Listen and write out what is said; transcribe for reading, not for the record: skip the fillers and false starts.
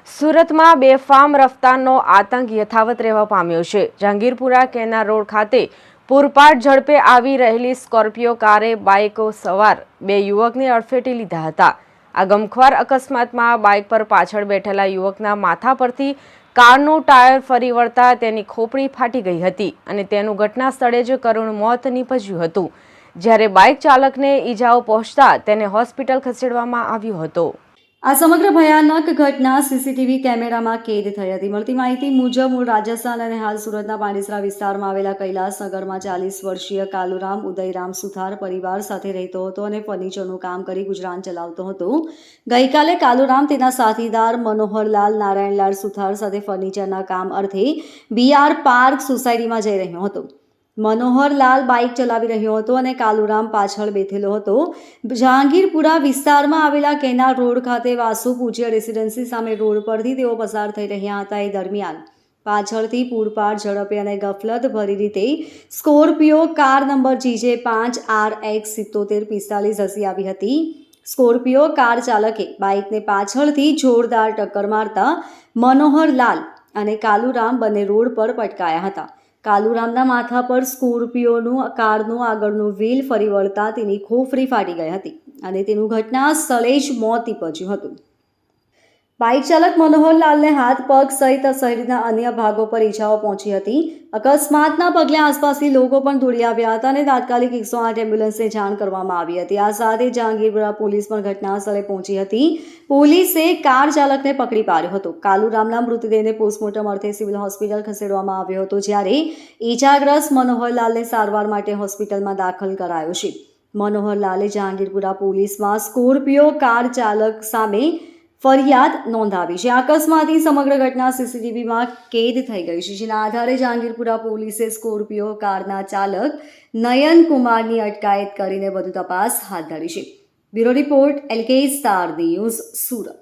સુરતમાં બેફામ રફતારનો આતંક યથાવત રહેવા પામ્યો છે। જહાંગીરપુરા કેનાલ રોડ ખાતે પૂરપાટ ઝડપે આવી રહેલી સ્કોર્પિયો કારે બાઇક સવાર બે યુવકને અડફેટે લીધા હતા। આ ગમખ્વાર અકસ્માતમાં બાઇક પર પાછળ બેઠેલા યુવકના માથા પરથી કારનું ટાયર ફરી વળતા તેની ખોપડી ફાટી ગઈ હતી અને તેનું ઘટના સ્થળે જ કરુણ મોત નીપજ્યું હતું, જ્યારે બાઇક ચાલકને ઈજાઓ પહોંચતા તેને હોસ્પિટલ ખસેડવામાં આવ્યો હતો। આ સમગ્ર ભયાનક ઘટના સીસીટીવી કેમેરામાં કેદ થઈ હતી। મળતી માહિતી મુજબ મૂળ રાજસ્થાન અને હાલ સુરતના પાંડેસરા વિસ્તારમાં આવેલા કૈલાસનગરમાં 40 વર્ષીય કાલુરામ ઉદયરામ સુથાર પરિવાર સાથે રહેતો હતો અને ફર્નિચરનું કામ કરી ગુજરાન ચલાવતો હતો। ગઈકાલે કાલુરામ તેના સાથીદાર મનોહરલાલ નારાયણલાલ સુથાર સાથે ફર્નિચરના કામ અર્થે BR પાર્ક સોસાયટીમાં જઈ રહ્યો હતો। મનોહરલાલ બાઇક ચલાવી રહ્યો હતો અને કાલુરામ પાછળ બેઠેલો હતો। જહાંગીરપુરા વિસ્તારમાં આવેલા કેનાલ રોડ ખાતે વાસુ પૂજ્ય રેસિડેન્સી સામે રોડ પરથી તેઓ પસાર થઈ રહ્યા હતા। એ દરમિયાન પાછળથી પૂરપાટ ઝડપે અને ગફલત ભરી રીતે Scorpio car number GJ5 RX 7745 ધસી આવી હતી। સ્કોર્પિયો કાર ચાલકે બાઇકને પાછળથી જોરદાર ટક્કર મારતા મનોહરલાલ અને કાલુરામ બંને રોડ પર પટકાયા હતા। કાલુરામના માથા પર સ્કોર્પિયોનું કારનું આગળનું વ્હીલ ફરી વળતા તેની ખોપરી ફાટી ગઈ હતી અને તેનું ઘટના સ્થળે જ મોત નીપજ્યું હતું। બાઇક ચાલક મનોહરલાલને હાથ પગ સહિત શરીરના અન્ય ભાગો પર ઈજાઓ પહોંચી હતી। અકસ્માતના પગલે આસપાસથી લોકો પણ દોડી આવ્યા હતા અને તાત્કાલિક 108 એમ્બ્યુલન્સને જાણ કરવામાં આવી હતી। આ સાથે જહાંગીરપુરા પોલીસ પણ ઘટના સ્થળે પહોંચી હતી। પોલીસે કાર ચાલકને પકડી પાડ્યો હતો। કાલુરામના મૃતદેહને પોસ્ટમોર્ટમ અર્થે સિવિલ હોસ્પિટલ ખસેડવામાં આવ્યો હતો, જ્યારે ઈજાગ્રસ્ત મનોહરલાલને સારવાર માટે હોસ્પિટલમાં દાખલ કરાયો છે। મનોહરલાલે જહાંગીરપુરા પોલીસમાં સ્કોર્પિયો કાર ચાલક સામે ફરિયાદ નોંધાવી છે। અકસ્માતની સમગ્ર ઘટના સીસીટીવીમાં કેદ થઈ ગઈ છે, જેના આધારે જહાંગીરપુરા પોલીસે સ્કોર્પિયો કારના ચાલક નયન કુમારની અટકાયત કરીને વધુ તપાસ હાથ ધરી છે। Bureau report LK star news, Surat.